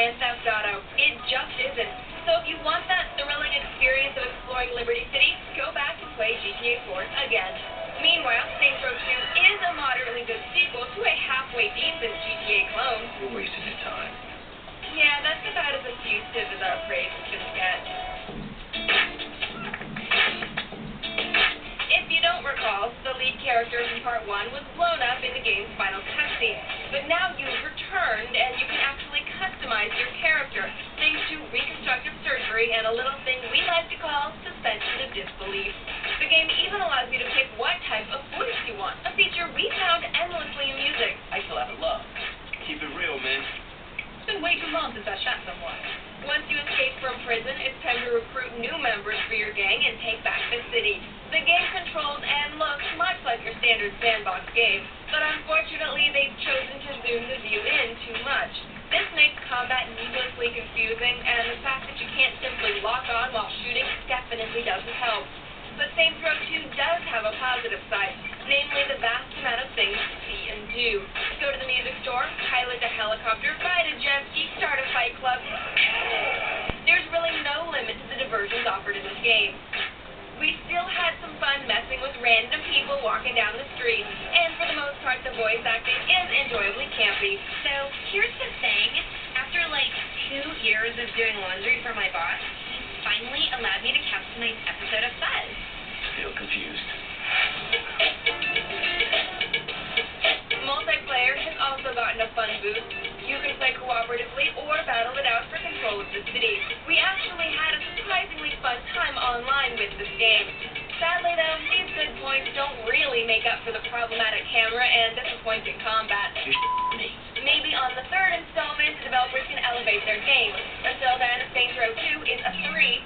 Grand Theft Auto. It just isn't. So if you want that thrilling experience of exploring Liberty City, go back and play GTA 4 again. Meanwhile, Saints Row 2 is a moderately good sequel to a halfway decent GTA clone. You're wasting your time. Yeah, that's about as effusive as our praise can get. If you don't recall, the lead character from Part 1 was blown up in the game's final cutscene. But now you've returned, and you can actually customize your character, thanks to reconstructive surgery and a little thing we like to call suspension of disbelief. The game even allows you to pick what type of voice you want, a feature we found endlessly amusing. I still have it love. Keep it real, man. It's been way too long since I shot someone. Once you escape from prison, it's time to recruit new members for your gang and take back the city. The game controls and looks much like your standard sandbox game, but unfortunately they've chosen to zoom the view in too much. This makes combat needlessly confusing, and the fact that you can't simply lock on while shooting definitely doesn't help. But Saints Row 2 does have a positive side, namely the vast amount of things to see and do. Go to the music store, pilot a helicopter, ride a jet ski, start a fight club. There's really no limit to the diversions offered in this game. We still had some fun messing with random people walking down the street, and for the most part the voice acting is enjoyably campy. So, here's the thing. After like 2 years of doing laundry for my boss, he finally allowed me to customize an episode of Fuzz. Still confused. Multiplayer has also gotten a fun boost. You can play cooperatively or battle it out for control of the city. We actually had a surprisingly fun time online with this game. Sadly though, these good points don't really make up for the problematic camera and disappointing combat. Maybe on the third installment, the developers can elevate their game. Until then, Saints Row 2 is a 3